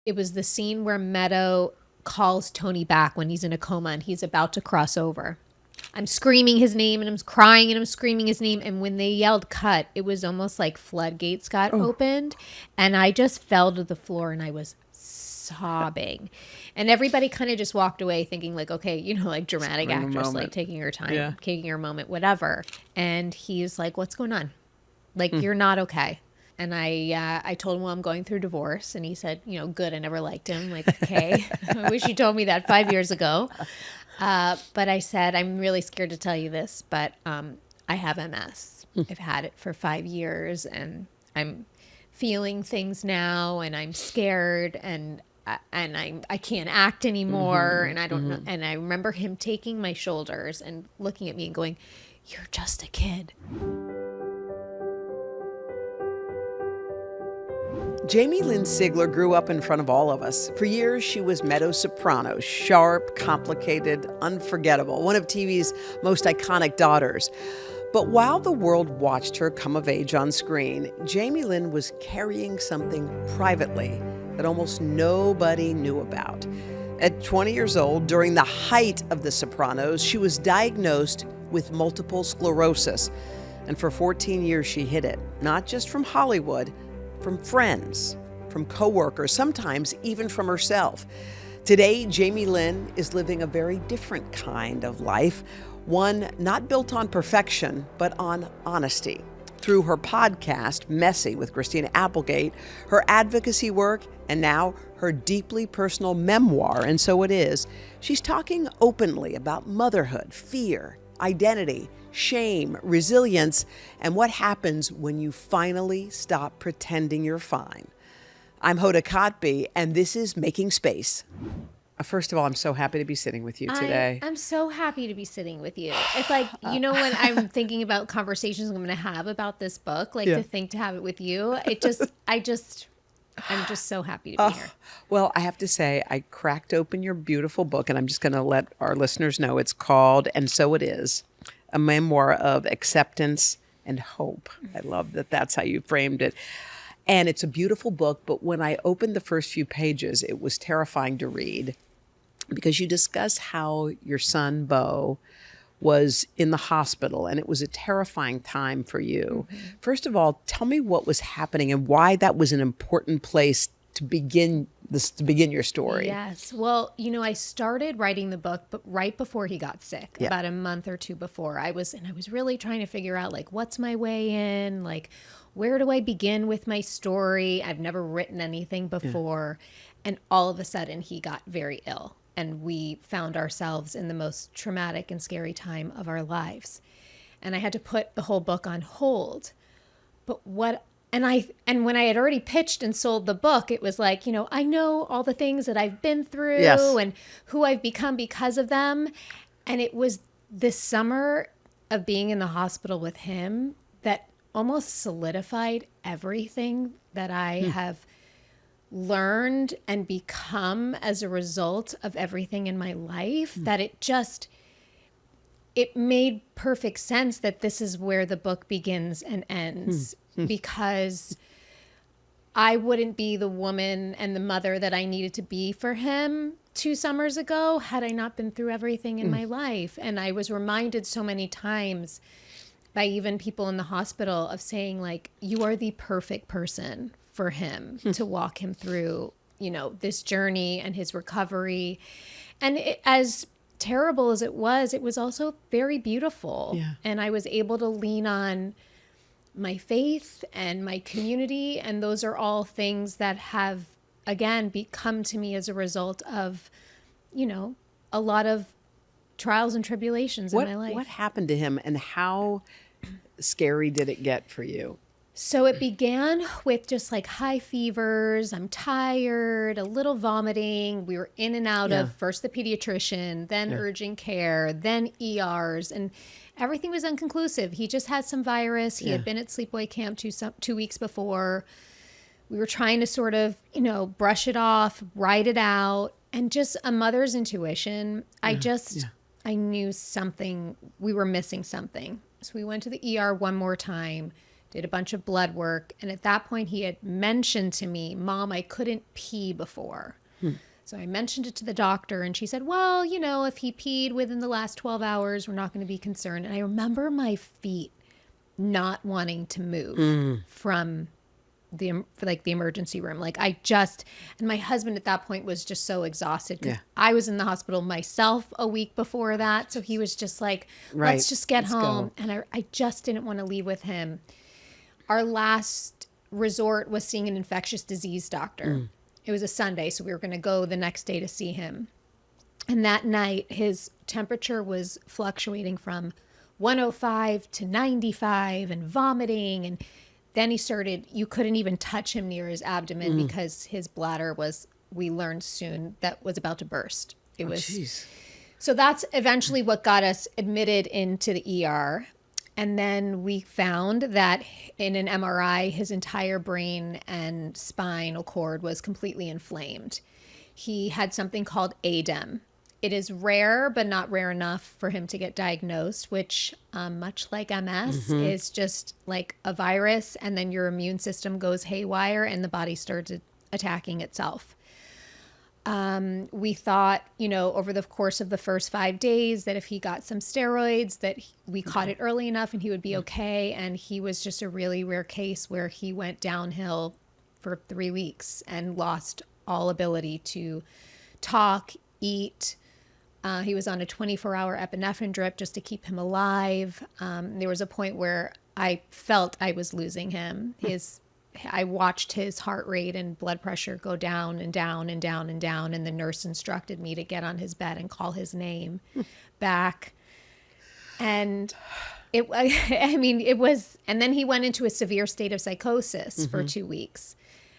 It was the scene where Meadow calls Tony back when he's in a coma and he's about to cross over. I'm screaming his name and I'm crying and I'm screaming his name. And when they yelled cut, it was almost like floodgates got opened. And I just fell to the floor and I was sobbing. And everybody kind of just walked away thinking like, okay, you know, like dramatic actress, like taking her time, taking her moment, whatever. And he's like, what's going on? Like, you're not okay. And I told him, well, I'm going through divorce. And he said, you know, good. I never liked him. Like, okay, I wish you told me that 5 years ago. But I said, I'm really scared to tell you this, but I have MS. I've had it for 5 years and I'm feeling things now and I'm scared and I can't act anymore. And I don't know. And I remember him taking my shoulders and looking at me and going, you're just a kid. Jamie Lynn Sigler grew up in front of all of us. For years, she was Meadow Soprano, sharp, complicated, unforgettable, one of TV's most iconic daughters. But while the world watched her come of age on screen, Jamie Lynn was carrying something privately that almost nobody knew about. At 20 years old, during the height of The Sopranos, she was diagnosed with multiple sclerosis. And for 14 years, she hid it, not just from Hollywood, from friends, from coworkers, sometimes even from herself. Today, Jamie Lynn is living a very different kind of life, one not built on perfection, but on honesty. Through her podcast, Messy with Christina Applegate, her advocacy work, and now her deeply personal memoir, And So It Is, she's talking openly about motherhood, fear, identity, shame, resilience, and what happens when you finally stop pretending you're fine. I'm Hoda Kotb, and this is Making Space. First of all, I'm so happy to be sitting with you today. I'm so happy to be sitting with you. It's like, you know, when I'm thinking about conversations I'm going to have about this book, like to think to have it with you, I'm just so happy to be here. Well, I have to say, I cracked open your beautiful book, and I'm just going to let our listeners know it's called And So It Is, a memoir of acceptance and hope. I love that that's how you framed it. And it's a beautiful book, but when I opened the first few pages, it was terrifying to read because you discuss how your son, Beau, was in the hospital, and it was a terrifying time for you. First of all, tell me what was happening and why that was an important place to begin your story. Yes. Well, you know, I started writing the book, but right before he got sick, about a month or two before. I was really trying to figure out, like, what's my way in? Like, where do I begin with my story? I've never written anything before. And all of a sudden, he got very ill. And we found ourselves in the most traumatic and scary time of our lives. And I had to put the whole book on hold. But when I had already pitched and sold the book, it was like, you know, I know all the things that I've been through and who I've become because of them. And it was this summer of being in the hospital with him that almost solidified everything that I have learned and become as a result of everything in my life, that it made perfect sense that this is where the book begins and ends, because I wouldn't be the woman and the mother that I needed to be for him 2 summers ago had I not been through everything in my life. And I was reminded so many times by even people in the hospital of saying, like, you are the perfect person for him to walk him through, you know, this journey and his recovery. And as terrible as it was also very beautiful. Yeah. And I was able to lean on my faith and my community. And those are all things that have, again, become to me as a result of, you know, a lot of trials and tribulations in my life. What happened to him and how scary did it get for you? So it began with just like high fevers. I'm tired, a little vomiting. We were in and out of first the pediatrician, then urgent care, then ERs, and everything was inconclusive. He just had some virus. He had been at sleepaway camp 2 weeks before. We were trying to sort of, you know, brush it off, write it out, and just a mother's intuition. I knew something, we were missing something. So we went to the ER one more time, did a bunch of blood work. And at that point, he had mentioned to me, Mom, I couldn't pee before. So I mentioned it to the doctor, and she said, well, you know, if he peed within the last 12 hours, we're not going to be concerned. And I remember my feet not wanting to move from the emergency room. Like and my husband at that point was just so exhausted, because I was in the hospital myself a week before that. So he was just like, let's just get home. Go. And I just didn't want to leave with him. Our last resort was seeing an infectious disease doctor. It was a Sunday, so we were going to go the next day to see him. And that night, his temperature was fluctuating from 105 to 95 and vomiting. And then you couldn't even touch him near his abdomen because his bladder we learned soon, that was about to burst. So that's eventually what got us admitted into the ER. And then we found that in an MRI, his entire brain and spinal cord was completely inflamed. He had something called ADEM. It is rare, but not rare enough for him to get diagnosed, which, much like MS, is just like a virus, and then your immune system goes haywire and the body starts attacking itself. We thought, over the course of the first 5 days, that if he got some steroids, that we caught it early enough and he would be okay. And he was just a really rare case where he went downhill for 3 weeks and lost all ability to talk, eat. He was on a 24-hour epinephrine drip just to keep him alive. There was a point where I felt I was losing him. I watched his heart rate and blood pressure go down and down and down and down. And the nurse instructed me to get on his bed and call his name back. And it was, and then he went into a severe state of psychosis for 2 weeks.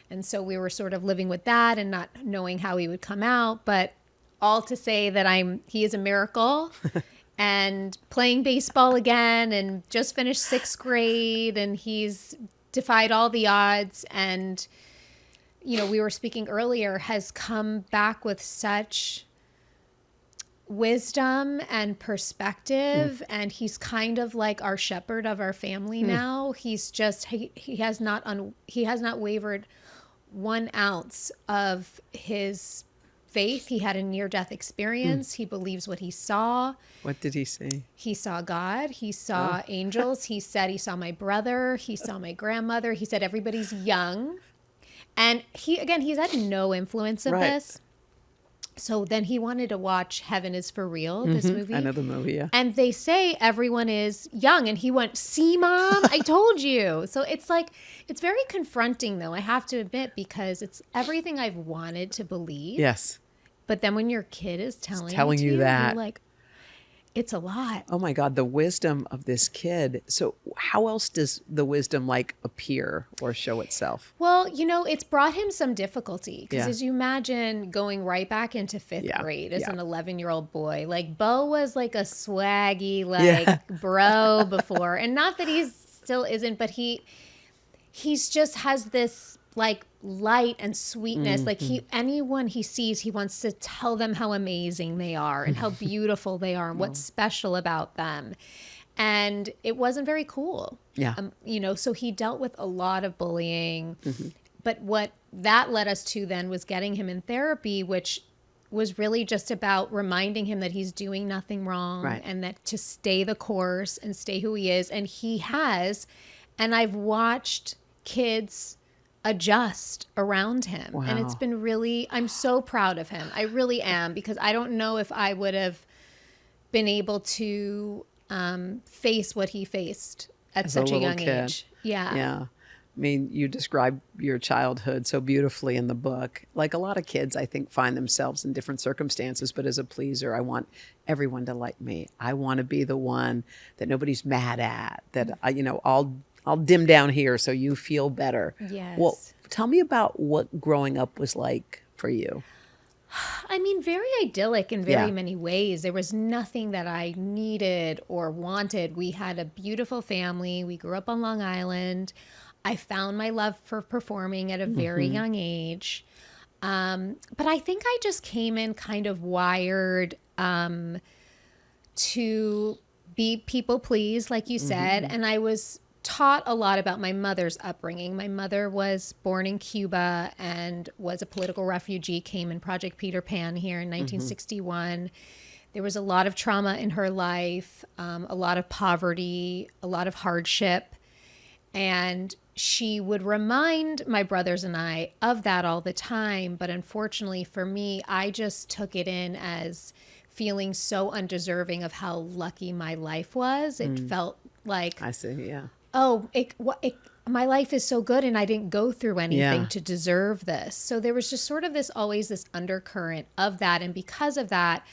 And so we were sort of living with that and not knowing how he would come out. But all to say that he is a miracle and playing baseball again and just finished 6th grade, and he's defied all the odds, and we were speaking earlier, has come back with such wisdom and perspective, and he's kind of like our shepherd of our family now. He's just he has not wavered 1 ounce of his faith. He had a near-death experience. He believes what he saw. What did he see? He saw God. He saw angels. He said he saw my brother. He saw my grandmother. He said everybody's young. And he's had no influence of this. So then he wanted to watch Heaven is for Real, this movie. I know the movie, yeah. And they say everyone is young. And he went, see, Mom, I told you. So it's like, it's very confronting, though, I have to admit, because it's everything I've wanted to believe. Yes. But then when your kid is telling you that, you're like, it's a lot. Oh my God, the wisdom of this kid. So how else does the wisdom appear or show itself? Well, it's brought him some difficulty, because as you imagine going right back into 5th grade as an 11-year-old boy, Beau was like a swaggy, bro before. And not that he still isn't, but he's just has this light and sweetness. Anyone he sees, he wants to tell them how amazing they are and how beautiful they are and what's special about them. And it wasn't very cool. Yeah. So he dealt with a lot of bullying. But what that led us to then was getting him in therapy, which was really just about reminding him that he's doing nothing wrong, and that to stay the course and stay who he is. And he has. And I've watched kids adjust around him. Wow. And it's been I'm so proud of him. I really am, because I don't know if I would have been able to face what he faced at such a young age. Yeah. Yeah. I mean, you describe your childhood so beautifully in the book. Like a lot of kids, I think, find themselves in different circumstances, but as a pleaser, I want everyone to like me. I want to be the one that nobody's mad at, that I'll dim down here so you feel better. Yes. Well, tell me about what growing up was like for you. I mean, very idyllic in very many ways. There was nothing that I needed or wanted. We had a beautiful family. We grew up on Long Island. I found my love for performing at a very young age. But I think I just came in kind of wired to be people pleased, like you said. And I was taught a lot about my mother's upbringing. My mother was born in Cuba and was a political refugee, came in Project Peter Pan here in 1961. There was a lot of trauma in her life, a lot of poverty, a lot of hardship. And she would remind my brothers and I of that all the time. But unfortunately for me, I just took it in as feeling so undeserving of how lucky my life was. It felt like, I see, yeah. oh, my life is so good and I didn't go through anything Yeah. to deserve this. So there was just sort of always this undercurrent of that. And because of that,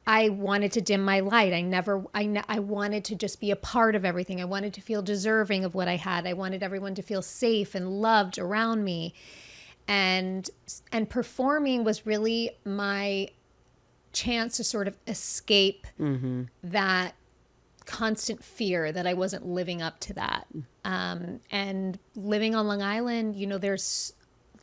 I wanted to dim my light. I wanted to just be a part of everything. I wanted to feel deserving of what I had. I wanted everyone to feel safe and loved around me. And performing was really my chance to sort of escape that constant fear that I wasn't living up to that. And living on Long Island, there's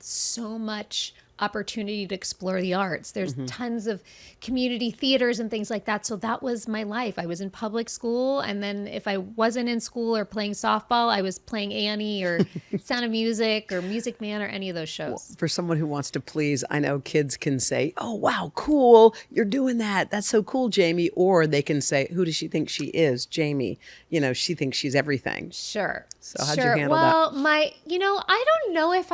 so much opportunity to explore the arts. There's tons of community theaters and things like that. So that was my life. I was in public school, and then if I wasn't in school or playing softball, I was playing Annie or Sound of Music or Music Man or any of those shows. For someone who wants to please, I know kids can say, oh, wow, cool, you're doing that. That's so cool, Jamie. Or they can say, who does she think she is? Jamie. She thinks she's everything. Sure. So how'd you handle that? Well, I don't know if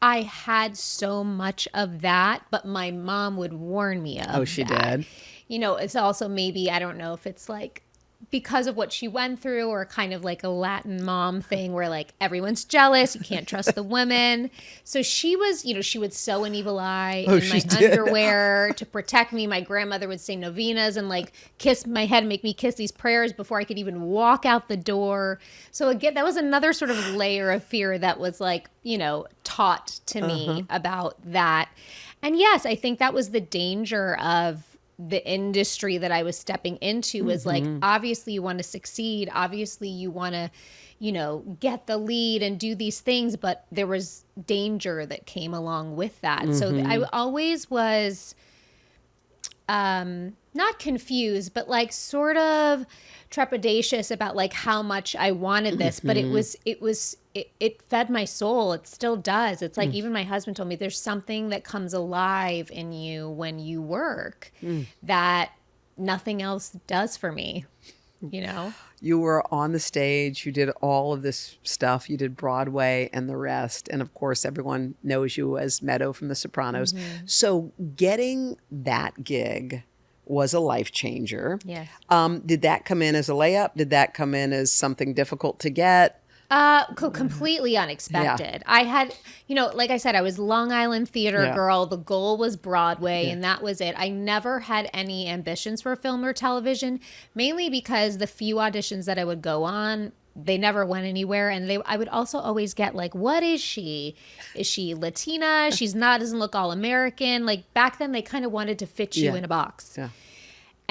I had so much of that, but my mom would warn me of Oh, she that. did? It's also maybe, I don't know if it's like because of what she went through or kind of like a Latin mom thing where like everyone's jealous, you can't trust the women. So she was, she would sew an evil eye in my underwear to protect me. My grandmother would say novenas and like kiss my head, make me kiss these prayers before I could even walk out the door. So again, that was another sort of layer of fear that was like, taught to me about that. And yes, I think that was the danger of the industry that I was stepping into was like, obviously you want to succeed. Obviously you want to, get the lead and do these things, but there was danger that came along with that. So I always was, not confused, but like sort of trepidatious about like how much I wanted this, but it fed my soul. It still does. It's like, even my husband told me there's something that comes alive in you when you work that nothing else does for me, You were on the stage, you did all of this stuff, you did Broadway and the rest. And of course, everyone knows you as Meadow from The Sopranos. So getting that gig was a life changer. Yes. Did that come in as a layup? Did that come in as something difficult to get? Completely unexpected. I had, like I said, I was Long Island theater girl. The goal was Broadway, and that was it. I never had any ambitions for film or television, mainly because the few auditions that I would go on, they never went anywhere. And I would also always get like, what is she? Is she Latina? She's not, doesn't look all American. Like back then they kind of wanted to fit you in a box. Yeah.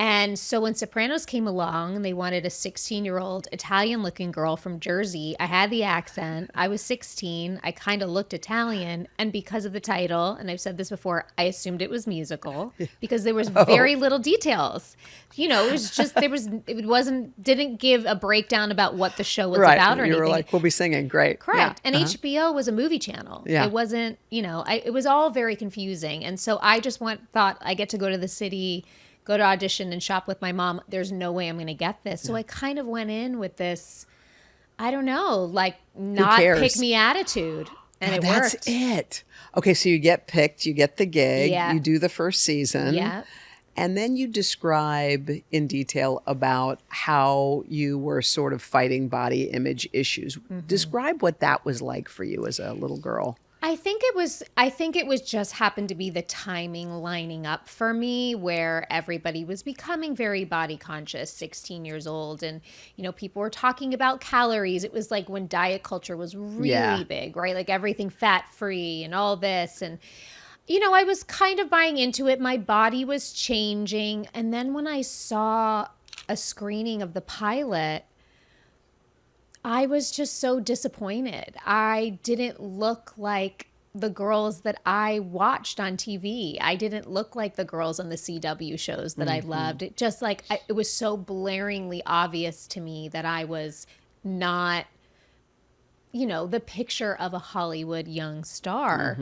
And so when Sopranos came along, they wanted a 16-year-old Italian-looking girl from Jersey. I had the accent. I was 16. I kind of looked Italian. And because of the title, and I've said this before, I assumed it was musical because there was very little details. It was just, didn't give a breakdown about what the show was about or anything. You were like, we'll be singing. Great. Correct. And HBO was a movie channel. Yeah. It wasn't, it was all very confusing. And so I just thought I get to go to the city, go to audition and shop with my mom. There's no way I'm going to get this. So I kind of went in with this, I don't know, like not pick me attitude. And it worked. That's it. Okay, so you get picked, you get the gig, you do the first season. Yeah. And then you describe in detail about how you were sort of fighting body image issues. Describe what that was like for you as a little girl. I think it was just happened to be the timing lining up for me where everybody was becoming very body conscious, 16 years old. And, people were talking about calories. It was like when diet culture was really big, right? Like everything fat free and all this. And, I was kind of buying into it. My body was changing. And then when I saw a screening of the pilot, I was just so disappointed. I didn't look like the girls that I watched on TV. I didn't look like the girls on the CW shows that I loved. It just it was so blaringly obvious to me that I was not the picture of a Hollywood young star.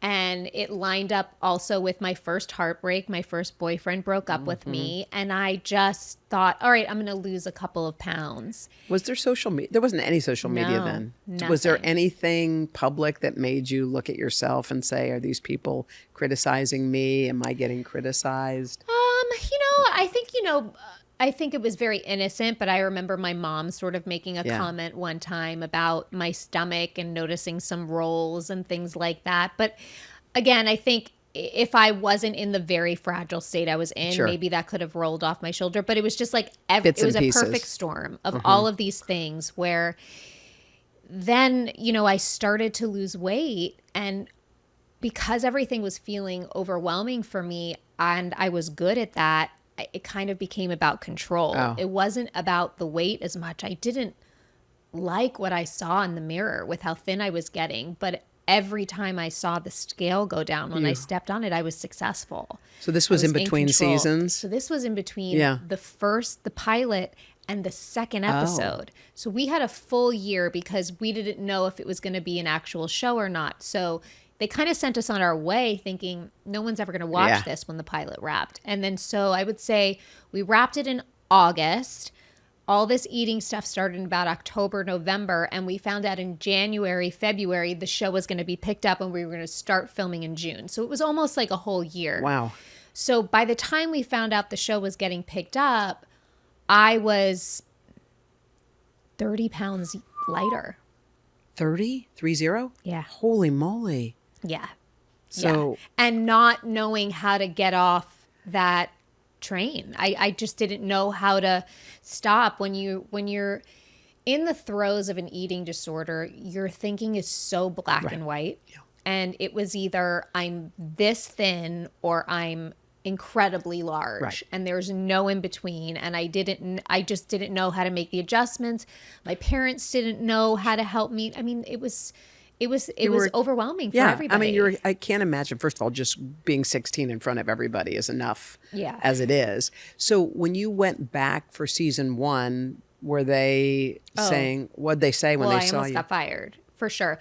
And it lined up also with my first heartbreak. My first boyfriend broke up with me. And I just thought, all right, I'm going to lose a couple of pounds. Was there social media? There wasn't any social media then. Was there Nothing. anything public that made you look at yourself and say, are these people criticizing me? Am I getting criticized? I think it was very innocent, but I remember my mom sort of making a comment one time about my stomach and noticing some rolls and things like that. But again, I think if I wasn't in the very fragile state I was in, maybe that could have rolled off my shoulder. But it was just like it was a perfect storm of all of these things where then, I started to lose weight, and because everything was feeling overwhelming for me and I was good at that, it kind of became about control. It wasn't about the weight as much. I didn't like what I saw in the mirror with how thin I was getting, but every time I saw the scale go down when I stepped on it, I was successful. So this was in between seasons? So this was in between the pilot and the second episode. So we had a full year because we didn't know if it was going to be an actual show or not. So they kind of sent us on our way thinking no one's ever going to watch this when the pilot wrapped. And then so I would say we wrapped it in August. All this eating stuff started in about October, November, and we found out in January, February, the show was going to be picked up and we were going to start filming in June. So it was almost like a whole year. Wow. So by the time we found out the show was getting picked up, I was 30 pounds lighter. 30? 30? Yeah. Holy moly. Yeah. So and not knowing how to get off that train. I just didn't know how to stop. When you're in the throes of an eating disorder, your thinking is so black and white. Yeah. And it was either I'm this thin or I'm incredibly large. Right. And there's no in between. And I just didn't know how to make the adjustments. My parents didn't know how to help me. I mean, it was overwhelming for everybody. I mean, I can't imagine, first of all, just being 16 in front of everybody is enough as it is. So when you went back for season 1, were they saying, what'd they say when they saw you? I almost got fired, for sure.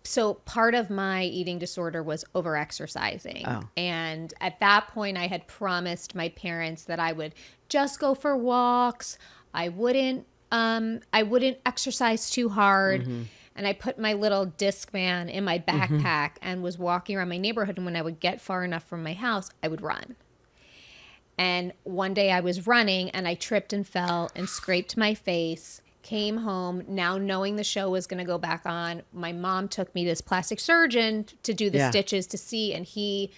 So part of my eating disorder was over-exercising. Oh. And at that point, I had promised my parents that I would just go for walks. I wouldn't exercise too hard. Mm-hmm. And I put my little Discman in my backpack and was walking around my neighborhood. And when I would get far enough from my house, I would run. And one day I was running and I tripped and fell and scraped my face, came home. Now knowing the show was going to go back on, my mom took me to this plastic surgeon to do the stitches to see. And he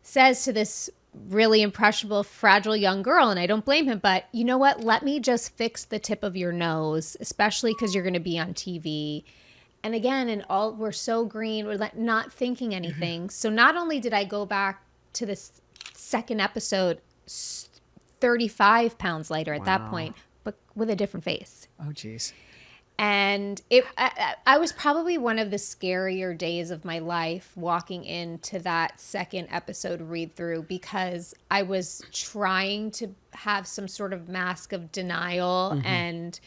says to this really impressionable, fragile young girl, and I don't blame him, but you know what? Let me just fix the tip of your nose, especially because you're going to be on TV. And again, we're so green, we're not thinking anything. So not only did I go back to this second episode 35 pounds lighter at that point, but with a different face. Oh, geez. And I was probably one of the scarier days of my life walking into that second episode read through, because I was trying to have some sort of mask of denial and,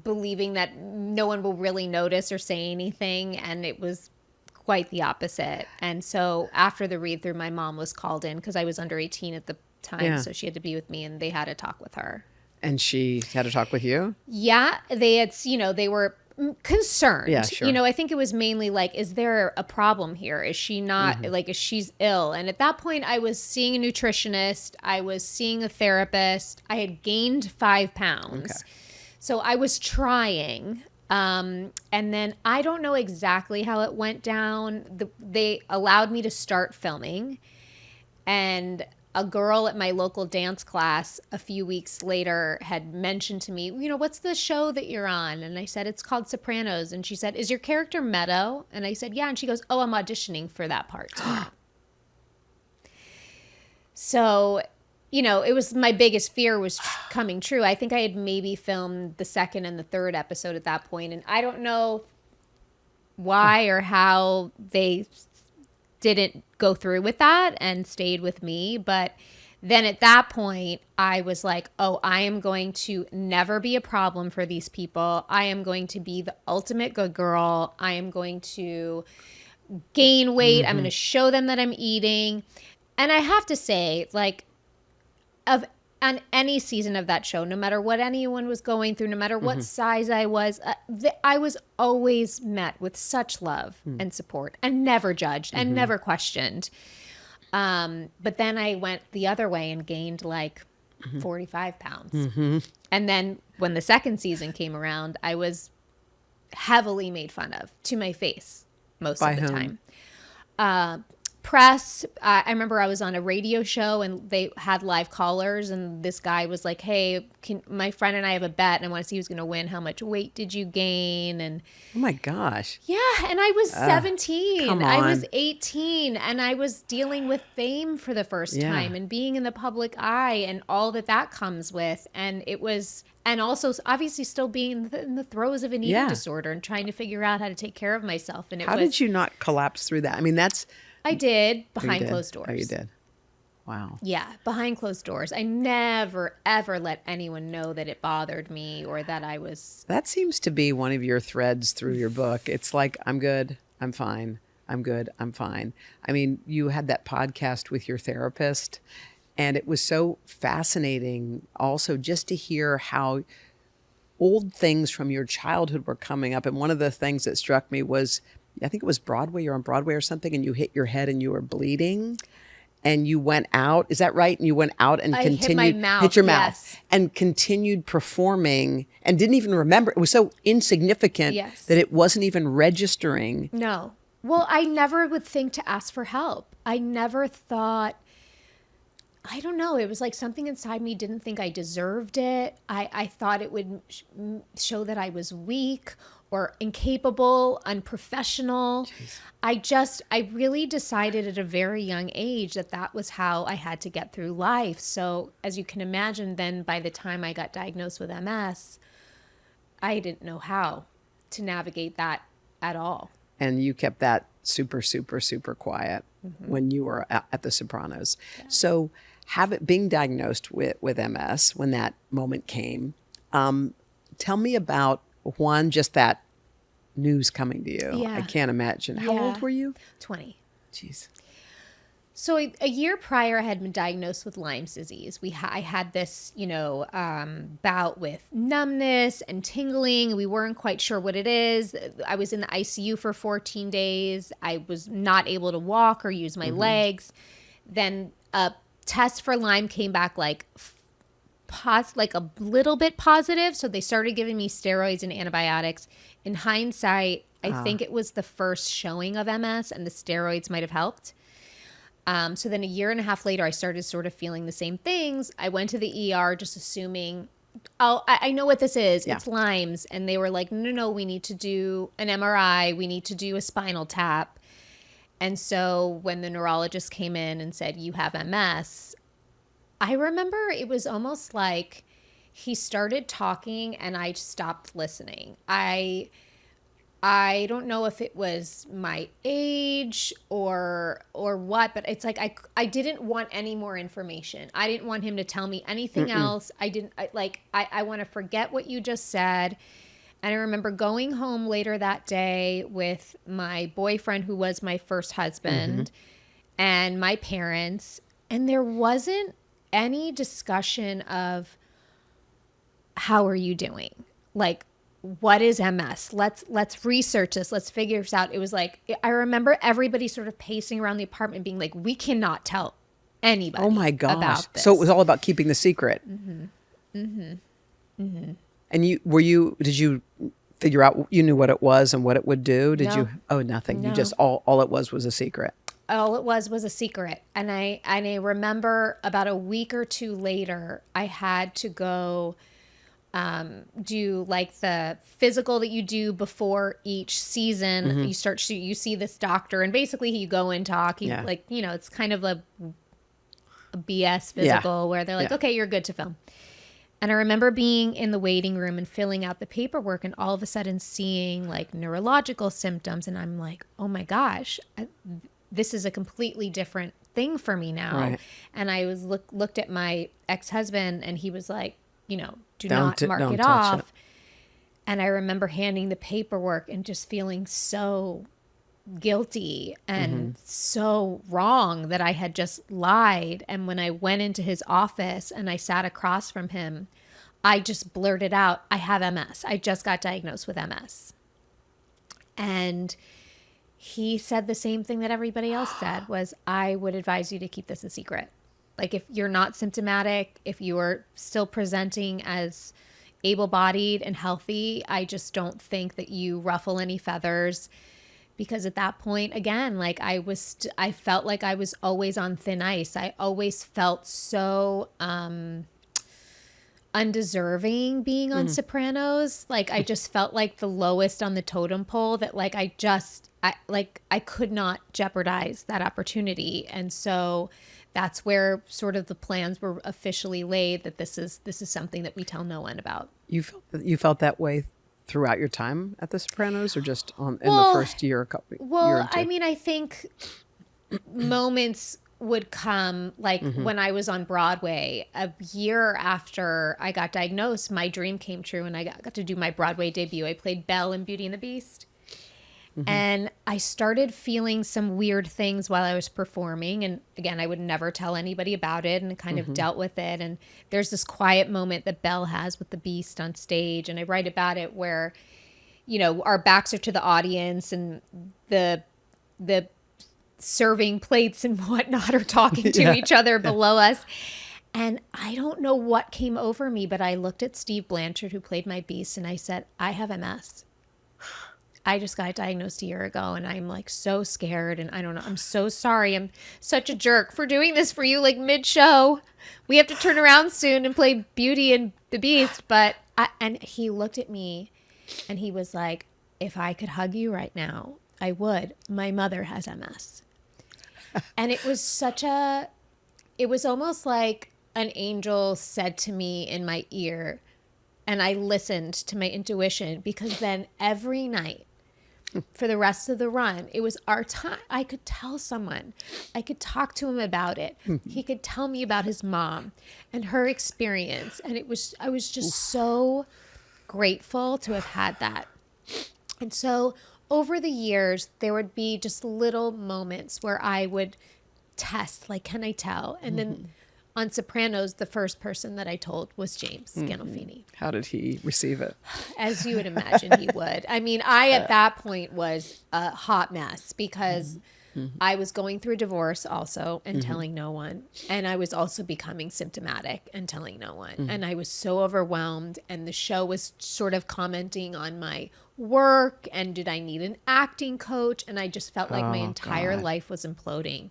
believing that no one will really notice or say anything. And it was quite the opposite. And so after the read through, my mom was called in because I was under 18 at the time. Yeah. So she had to be with me and they had a talk with her. And she had a talk with you? Yeah, they were concerned. Yeah, sure. I think it was mainly like, is there a problem here? Is she not, is she's ill? And at that point, I was seeing a nutritionist. I was seeing a therapist. I had gained 5 pounds. Okay. So I was trying. And then I don't know exactly how it went down. They allowed me to start filming. And a girl at my local dance class a few weeks later had mentioned to me, what's the show that you're on? And I said, it's called Sopranos. And she said, is your character Meadow? And I said, yeah. And she goes, oh, I'm auditioning for that part tomorrow. So, it was my biggest fear was coming true. I think I had maybe filmed the second and the third episode at that point. And I don't know why or how they didn't go through with that and stayed with me. But then at that point, I was like, oh, I am going to never be a problem for these people. I am going to be the ultimate good girl. I am going to gain weight. I'm going to show them that I'm eating. And I have to say, like, on any season of that show, no matter what anyone was going through, no matter what size I was always met with such love and support and never judged and never questioned. But then I went the other way and gained like 45 pounds. And then when the second season came around, I was heavily made fun of to my face most By of the whom? time. Press. I remember I was on a radio show and they had live callers, and this guy was like, hey, my friend and I have a bet and I want to see who's going to win. How much weight did you gain? And Oh my gosh. yeah, and I was 17. come I was on. 18, and I was dealing with fame for the first Yeah. time and being in the public eye and all that comes with. And it was, and also obviously still being in the throes of an eating Yeah. disorder and trying to figure out how to take care of myself. And it How was, did you not collapse through that? I mean, that's... I did you behind did. closed doors. Oh, you did. Wow. Yeah, behind closed doors. I never, ever let anyone know that it bothered me or that I was. That seems to be one of your threads through your book. It's like, I'm good, I'm fine, I'm good, I'm fine. I mean, you had that podcast with your therapist, and it was so fascinating also just to hear how old things from your childhood were coming up. And one of the things that struck me was, I think it was Broadway, you're on Broadway or something, and you hit your head and you were bleeding. And you went out, is that right? And you went out and I hit continued, my mouth, hit your yes. mouth, and continued performing and didn't even remember. It was so insignificant Yes. that it wasn't even registering. No. Well, I never would think to ask for help. I never thought, I don't know. It was like something inside me didn't think I deserved it. I thought it would show that I was weak or incapable, unprofessional. I really decided at a very young age that was how I had to get through life. So as you can imagine, then by the time I got diagnosed with MS, I didn't know how to navigate that at all. And you kept that super, super, super quiet when you were at The Sopranos. Yeah. So being diagnosed with MS, when that moment came, tell me about one, just that news coming to you. Yeah. I can't imagine. How old were you? 20. Jeez. So a year prior, I had been diagnosed with Lyme's disease. I had this, bout with numbness and tingling. We weren't quite sure what it is. I was in the ICU for 14 days. I was not able to walk or use my legs. Then a test for Lyme came back like a little bit positive. So they started giving me steroids and antibiotics. In hindsight, I think it was the first showing of MS and the steroids might have helped. So then a year and a half later, I started sort of feeling the same things. I went to the ER just assuming, I know what this is. Yeah. It's Lyme's. And they were like, no, we need to do an MRI. We need to do a spinal tap. And so when the neurologist came in and said, you have MS, I remember it was almost like he started talking and I stopped listening. I don't know if it was my age or what, but it's like I didn't want any more information. I didn't want him to tell me anything else. I want to forget what you just said. And I remember going home later that day with my boyfriend, who was my first husband, and my parents, and there wasn't any discussion of how are you doing? Like, what is MS? Let's research this. Let's figure this out. It was like, I remember everybody sort of pacing around the apartment being like, we cannot tell anybody Oh my gosh. about this. So it was all about keeping the secret. And did you figure out, you knew what it was and what it would do? Did No. you? Oh, nothing. No. You just, all it was a secret. All it was a secret. And I remember about a week or two later, I had to go do like the physical that you do before each season. You see this doctor, and basically you go and talk. It's kind of a BS physical where they're like, okay, you're good to film. And I remember being in the waiting room and filling out the paperwork and all of a sudden seeing like neurological symptoms. And I'm like, oh my gosh, this is a completely different thing for me now. Right. And I was looked at my ex-husband, and he was like, do Don't not mark don't it touch off. it. And I remember handing the paperwork and just feeling so guilty and so wrong that I had just lied. And when I went into his office and I sat across from him, I just blurted out, I have MS. I just got diagnosed with MS. And he said the same thing that everybody else said, was I would advise you to keep this a secret. Like, if you're not symptomatic, if you are still presenting as able-bodied and healthy, I just don't think that you ruffle any feathers. Because at that point, again, like I felt like I was always on thin ice. I always felt so undeserving being on Sopranos. Like, I just felt like the lowest on the totem pole, that like I could not jeopardize that opportunity. And so that's where sort of the plans were officially laid, that this is something that we tell no one about. You felt that way throughout your time at The Sopranos, or just in the first year, year or two? I mean, I think moments would come, like when I was on Broadway a year after I got diagnosed, my dream came true, and I got to do my Broadway debut. I played Belle in Beauty and the Beast. And I started feeling some weird things while I was performing. And again, I would never tell anybody about it, and kind of dealt with it. And there's this quiet moment that Belle has with the Beast on stage. And I write about it where, our backs are to the audience, and the serving plates and whatnot are talking to each other below us. And I don't know what came over me, but I looked at Steve Blanchard, who played my Beast, and I said, I have MS. I just got diagnosed a year ago, and I'm like so scared, and I don't know. I'm so sorry. I'm such a jerk for doing this for you, like mid-show. We have to turn around soon and play Beauty and the Beast. And he looked at me, and he was like, if I could hug you right now, I would. My mother has MS. And it was almost like an angel said to me in my ear, and I listened to my intuition, because then every night for the rest of the run, it was our time. I could tell someone. I could talk to him about it. He could tell me about his mom and her experience. And I was just so grateful to have had that. And so over the years, there would be just little moments where I would test, like, can I tell? And then on Sopranos, the first person that I told was James Gandolfini. How did he receive it? As you would imagine he would. I mean, I at that point was a hot mess, because I was going through a divorce also and telling no one. And I was also becoming symptomatic and telling no one. And I was so overwhelmed. And the show was sort of commenting on my work, and did I need an acting coach? And I just felt like my entire life was imploding.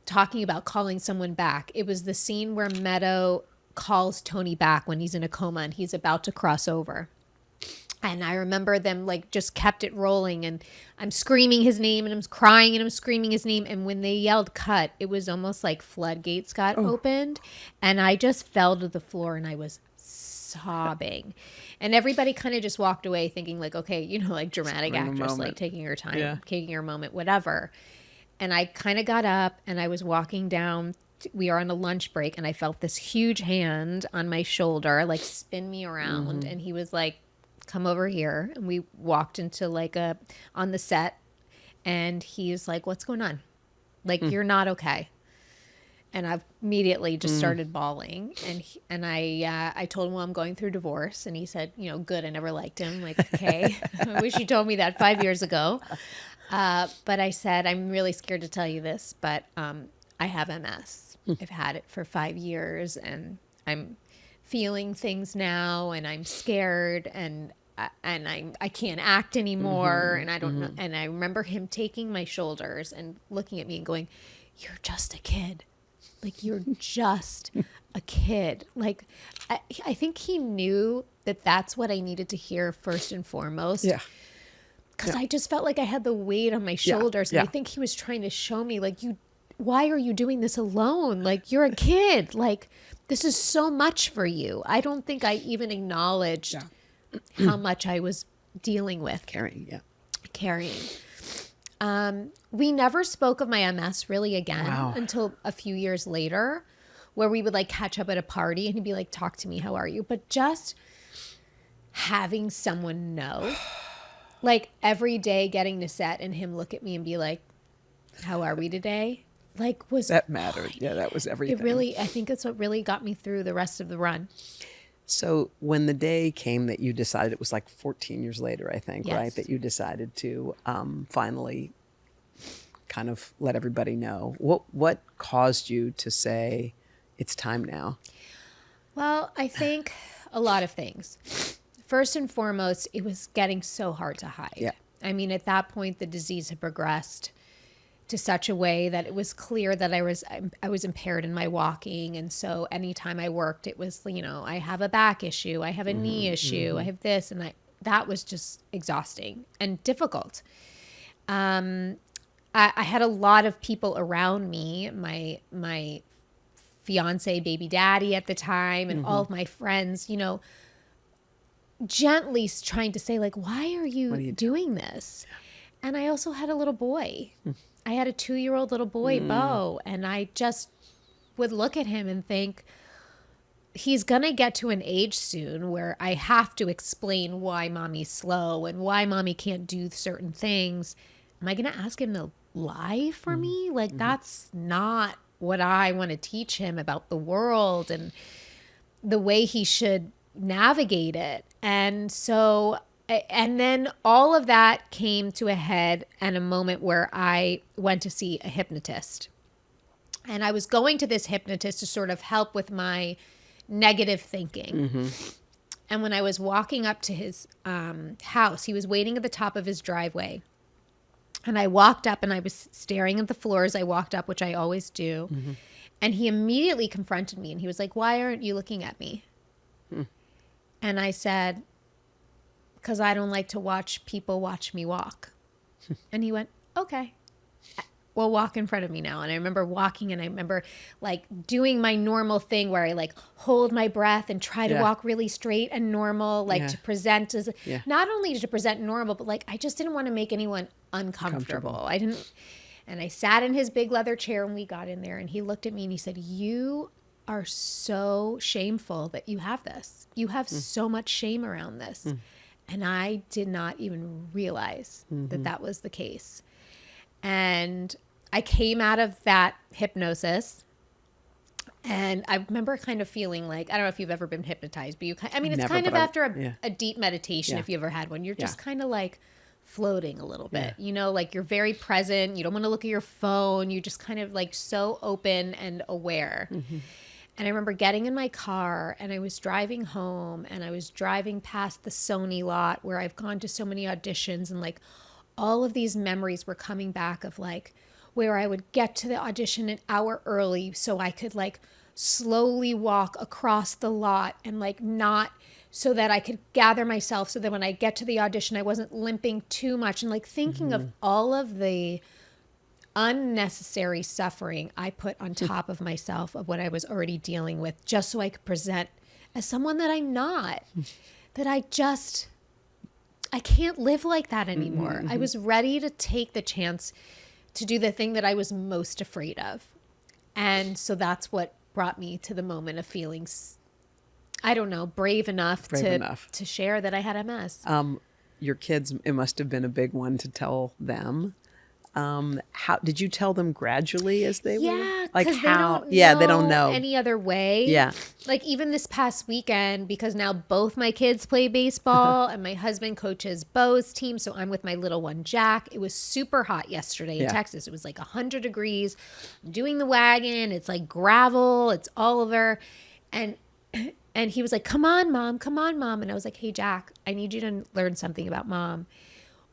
Talking about calling someone back. It was the scene where Meadow calls Tony back when he's in a coma and he's about to cross over. And I remember them like just kept it rolling, and I'm screaming his name, and I'm crying, and I'm screaming his name. And when they yelled cut, it was almost like floodgates got opened, and I just fell to the floor, and I was sobbing. And everybody kind of just walked away thinking like, okay, like dramatic actress, like taking her time, taking her moment, whatever. And I kind of got up, and I was walking down. We are on a lunch break, and I felt this huge hand on my shoulder, like spin me around. And he was like, come over here. And we walked into on the set, and he's like, what's going on? Like, you're not okay. And I immediately just started bawling. And I told him, well, I'm going through divorce. And he said, good. I never liked him. Like, okay. I wish you told me that 5 years ago. But I said, I'm really scared to tell you this, but I have MS. I've had it for 5 years, and I'm feeling things now, and I'm scared, and I can't act anymore, and I don't know. And I remember him taking my shoulders and looking at me and going, "You're just a kid. Like, you're just a kid." Like, I think he knew that that's what I needed to hear first and foremost. Yeah. Because I just felt like I had the weight on my shoulders. And I think he was trying to show me, like, why are you doing this alone? Like, you're a kid. Like, this is so much for you. I don't think I even acknowledged how much I was dealing with. Carrying. We never spoke of my MS really again Wow. until a few years later, where we would like catch up at a party and he'd be like, talk to me, how are you? But just having someone know, like every day getting to set and him look at me and be like, how are we today? Like was That mattered. Yeah, that was everything. it really, I think it's what really got me through the rest of the run. So when the day came that you decided, it was like 14 years later, I think, Yes. right? That you decided to finally kind of let everybody know. What caused you to say, it's time now? Well, I think a lot of things. First and foremost, it was getting so hard to hide. Yeah. I mean, at that point, the disease had progressed to such a way that it was clear that I was impaired in my walking. And so anytime I worked, it was, you know, I have a back issue, I have a knee issue, I have this, and that was just exhausting and difficult. I had a lot of people around me, my fiance, baby daddy at the time, and all of my friends, you know, gently trying to say like, why are you doing this? And I also had a little boy. I had a 2-year-old little boy, Beau, and I just would look at him and think, he's going to get to an age soon where I have to explain why mommy's slow and why mommy can't do certain things. Am I going to ask him to lie for me? Like, that's not what I want to teach him about the world and the way he should navigate it. And so, and then all of that came to a head and a moment where I went to see a hypnotist. And I was going to this hypnotist to sort of help with my negative thinking. And when I was walking up to his house, he was waiting at the top of his driveway. And I walked up and I was staring at the floor as I walked up, which I always do. And he immediately confronted me and he was like, why aren't you looking at me? And I said, because I don't like to watch people watch me walk. And he went, okay, well, walk in front of me now. And I remember walking and I remember like doing my normal thing where I like hold my breath and try to walk really straight and normal, like to present as not only to present normal, but like I just didn't want to make anyone uncomfortable. I didn't. And I sat in his big leather chair when we got in there and he looked at me and he said, you are so shameful that you have this. You have so much shame around this. And I did not even realize that that was the case. And I came out of that hypnosis and I remember kind of feeling like, I don't know if you've ever been hypnotized, but I mean, it's Never, kind of but after a deep meditation, if you ever had one, you're just kind of like floating a little bit, you know, like you're very present. You don't want to look at your phone. You're just kind of like so open and aware. And I remember getting in my car and I was driving home and I was driving past the Sony lot where I've gone to so many auditions and like all of these memories were coming back of like where I would get to the audition an hour early so I could like slowly walk across the lot and like not so that I could gather myself so that when I get to the audition I wasn't limping too much and like thinking of all of the unnecessary suffering I put on top of myself of what I was already dealing with just so I could present as someone that I'm not, that I can't live like that anymore. I was ready to take the chance to do the thing that I was most afraid of. And so that's what brought me to the moment of feeling, I don't know, brave enough to share that I had MS. Your kids, it must have been a big one to tell them. How did you tell them gradually as they were? Like how? They don't know any other way. Yeah. Like even this past weekend, because now both my kids play baseball and my husband coaches Beau's team. So I'm with my little one, Jack. It was super hot yesterday in Texas. It was like 100 degrees. I'm doing the wagon. It's like gravel. It's all over. And he was like, come on, mom. And I was like, hey, Jack, I need you to learn something about mom.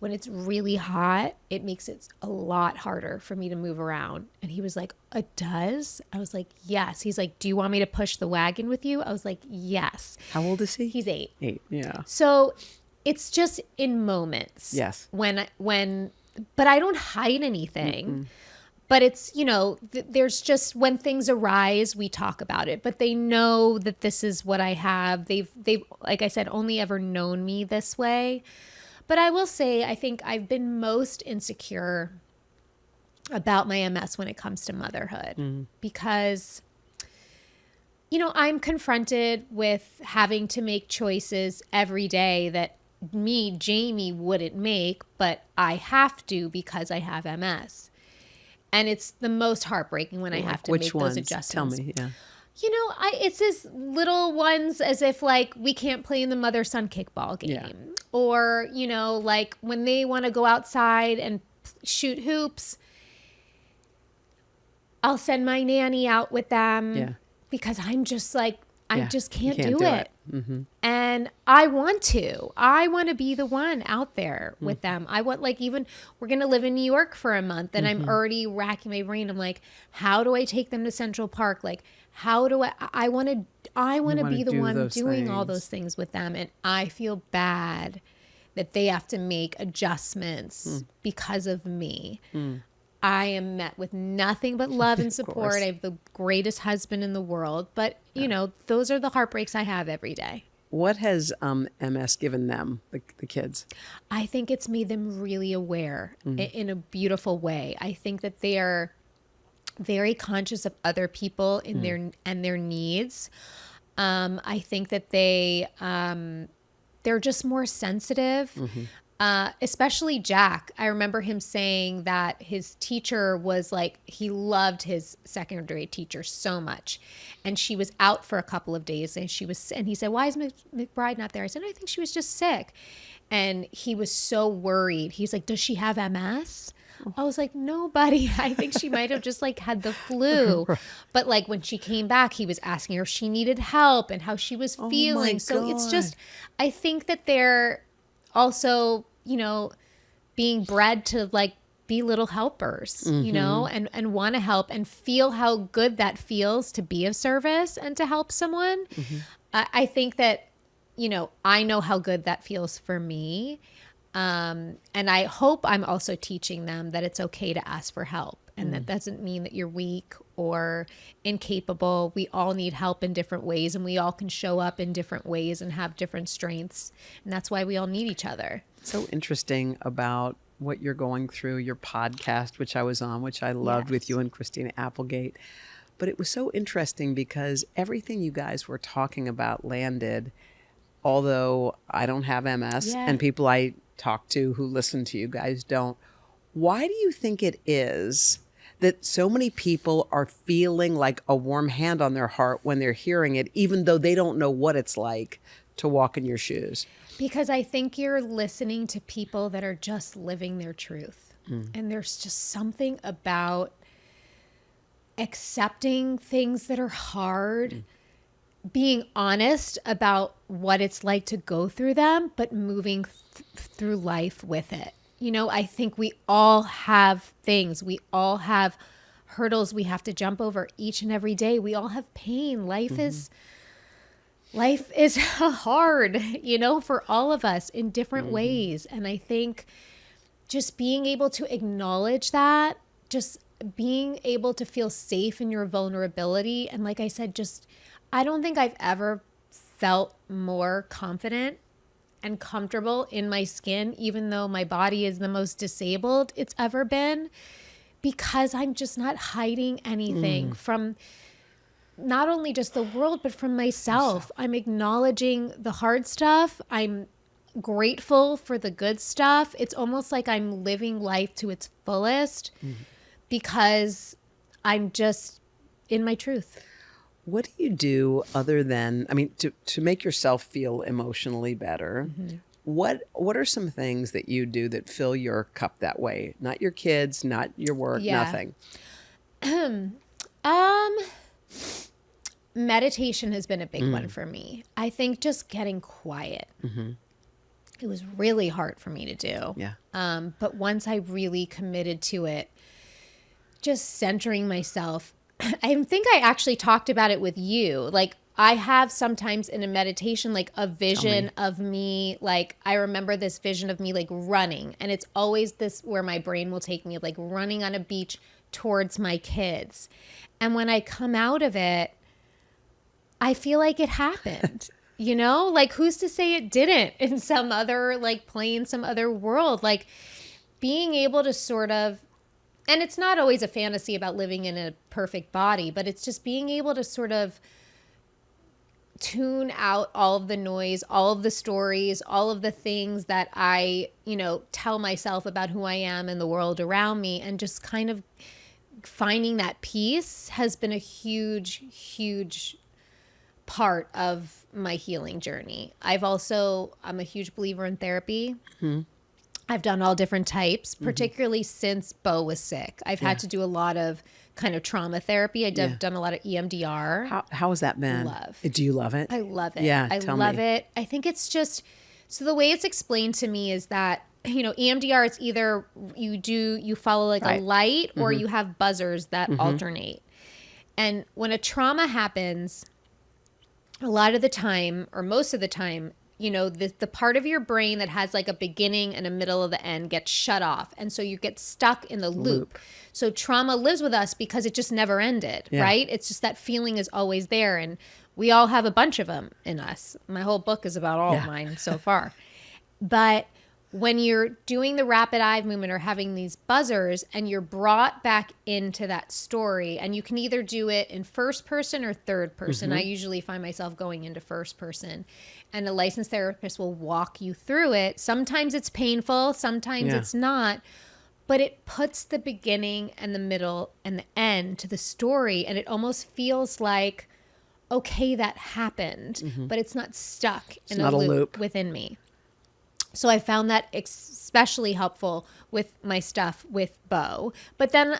When it's really hot, it makes it a lot harder for me to move around. And he was like, it does? I was like, yes. He's like, do you want me to push the wagon with you? I was like, yes. How old is he? He's 8. 8, yeah. So it's just in moments. Yes. But I don't hide anything. But it's, you know, there's just when things arise, we talk about it. But they know that this is what I have. They've like I said, only ever known me this way. But I will say, I think I've been most insecure about my MS when it comes to motherhood because, I'm confronted with having to make choices every day that me, Jamie, wouldn't make, but I have to because I have MS. And it's the most heartbreaking when I have to make those adjustments. Tell me, yeah. It's as little ones as if like we can't play in the mother-son kickball game. Yeah. Or, like when they want to go outside and shoot hoops, I'll send my nanny out with them because I'm just like, I just can't do it. Mm-hmm. And I want to be the one out there with them. I want, like, even we're going to live in New York for a month and I'm already racking my brain. I'm like, how do I take them to Central Park? Like, how do I want to be the one doing all those things with them. And I feel bad that they have to make adjustments because of me. I am met with nothing but love and support. I have the greatest husband in the world. But, those are the heartbreaks I have every day. What has MS given them, the kids? I think it's made them really aware in a beautiful way. I think that they are very conscious of other people in their needs. I think that they're just more sensitive. Especially Jack. I remember him saying that his teacher was like, he loved his second grade teacher so much. And she was out for a couple of days and he said, why is McBride not there? I said, I think she was just sick. And he was so worried. He's like, does she have MS? I was like, no, buddy. I think she might have just like had the flu. But like when she came back, he was asking her if she needed help and how she was feeling. So it's just, I think that they're also, being bred to like be little helpers, and want to help and feel how good that feels to be of service and to help someone. I think that, I know how good that feels for me. And I hope I'm also teaching them that it's okay to ask for help. And that doesn't mean that you're weak or incapable. We all need help in different ways, and we all can show up in different ways and have different strengths. And that's why we all need each other. So interesting about what you're going through, your podcast, which I was on, which I loved with you and Christina Applegate. But it was so interesting because everything you guys were talking about landed, although I don't have MS and people I talk to who listen to you guys don't. Why do you think it is that so many people are feeling like a warm hand on their heart when they're hearing it, even though they don't know what it's like to walk in your shoes? Because I think you're listening to people that are just living their truth. And there's just something about accepting things that are hard, being honest about what it's like to go through them, but moving through life with it. I think we all have things. We all have hurdles we have to jump over each and every day. We all have pain. Life is hard, for all of us in different ways. And I think just being able to acknowledge that, just being able to feel safe in your vulnerability. And like I said, I don't think I've ever felt more confident and comfortable in my skin, even though my body is the most disabled it's ever been, because I'm just not hiding anything from not only just the world, but from myself. I'm acknowledging the hard stuff. I'm grateful for the good stuff. It's almost like I'm living life to its fullest because I'm just in my truth. What do you do other than, to make yourself feel emotionally better? What are some things that you do that fill your cup that way? Not your kids, not your work, nothing. Meditation has been a big one for me. I think just getting quiet. It was really hard for me to do. But once I really committed to it, just centering myself. I think I actually talked about it with you. Like, I have sometimes in a meditation, like a vision of me. Like, I remember this vision of me like running, and it's always this where my brain will take me, like running on a beach towards my kids. And when I come out of it, I feel like it happened. You know, like who's to say it didn't in some other, like playing some other world, like being able to sort of, and it's not always a fantasy about living in a perfect body, but it's just being able to sort of tune out all of the noise, all of the stories, all of the things that I, tell myself about who I am and the world around me, and just kind of finding that peace has been a huge, huge part of my healing journey. I'm a huge believer in therapy. Mm-hmm. I've done all different types, particularly since Beau was sick. I've had to do a lot of kind of trauma therapy. I've done a lot of EMDR. How has that been? Do you love it? I love it. Yeah, I love it. I think it's just, so the way it's explained to me is that, EMDR, it's either you follow like a light or you have buzzers that alternate. And when a trauma happens, a lot of the time, or most of the time, the part of your brain that has like a beginning and a middle of the end gets shut off. And so you get stuck in the loop. So trauma lives with us because it just never ended, right? It's just that feeling is always there. And we all have a bunch of them in us. My whole book is about all of mine so far. But when you're doing the rapid eye movement or having these buzzers and you're brought back into that story, and you can either do it in first person or third person. I usually find myself going into first person, and a licensed therapist will walk you through it. Sometimes it's painful, sometimes it's not, but it puts the beginning and the middle and the end to the story, and it almost feels like, okay, that happened, but it's not stuck in a loop within me. So I found that especially helpful with my stuff with Beau. But then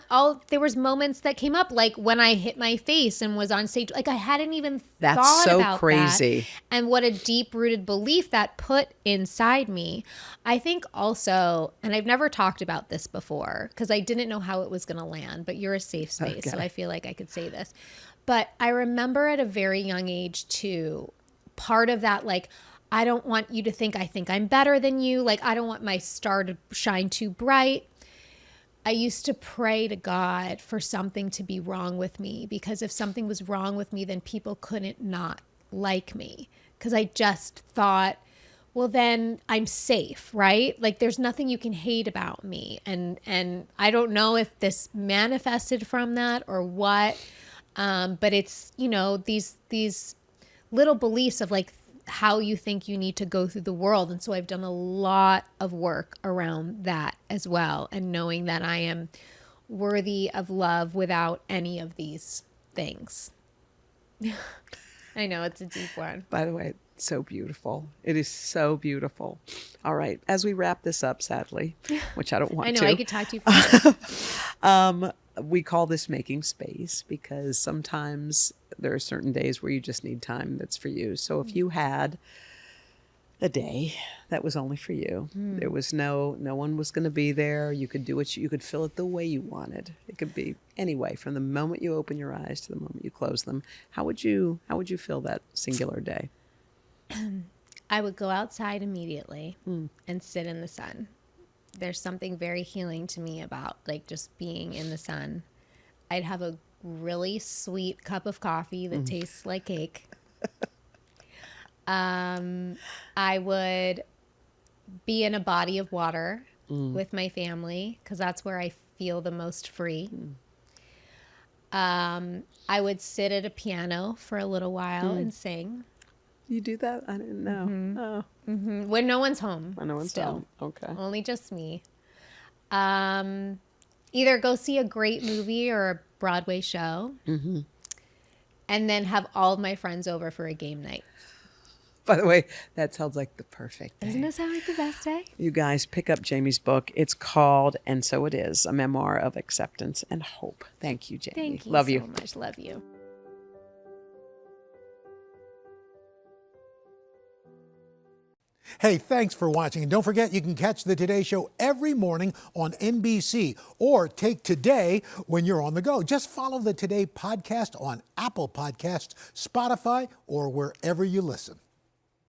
there was moments that came up, like when I hit my face and was on stage, like I hadn't even thought about that. That's so crazy. And what a deep-rooted belief that put inside me. I think also, and I've never talked about this before because I didn't know how it was going to land, but you're a safe space, so I feel like I could say this. But I remember at a very young age too, part of that, like, I don't want you to think I'm better than you. Like, I don't want my star to shine too bright. I used to pray to God for something to be wrong with me, because if something was wrong with me, then people couldn't not like me. Because I just thought, well, then I'm safe, right? Like, there's nothing you can hate about me. And I don't know if this manifested from that or what. But it's, these little beliefs of like, how you think you need to go through the world. And so I've done a lot of work around that as well, and knowing that I am worthy of love without any of these things. I know it's a deep one. By the way, it's so beautiful. It is so beautiful. All right. As we wrap this up, sadly, which I don't want to. I know, I could talk to you forever. We call this making space because sometimes there are certain days where you just need time that's for you. So if you had a day that was only for you, there was no one was going to be there. You could do you could fill it the way you wanted. It could be any way, from the moment you open your eyes to the moment you close them. How would you fill that singular day? I would go outside immediately and sit in the sun. There's something very healing to me about like just being in the sun. I'd have a really sweet cup of coffee that tastes like cake. I would be in a body of water with my family because that's where I feel the most free. I would sit at a piano for a little while and sing. You do that? I didn't know. When no one's home. When no one's home. Okay. Only just me. Either go see a great movie or a Broadway show, and then have all of my friends over for a game night. By the way, that sounds like the perfect day. Doesn't it sound like the best day? You guys pick up Jamie's book. It's called And So It Is, a memoir of acceptance and hope. Thank you, Jamie. Thank you Love so you. much. Love you. Hey, thanks for watching. And don't forget, you can catch the Today Show every morning on NBC, or take Today when you're on the go. Just follow the Today podcast on Apple Podcasts, Spotify, or wherever you listen.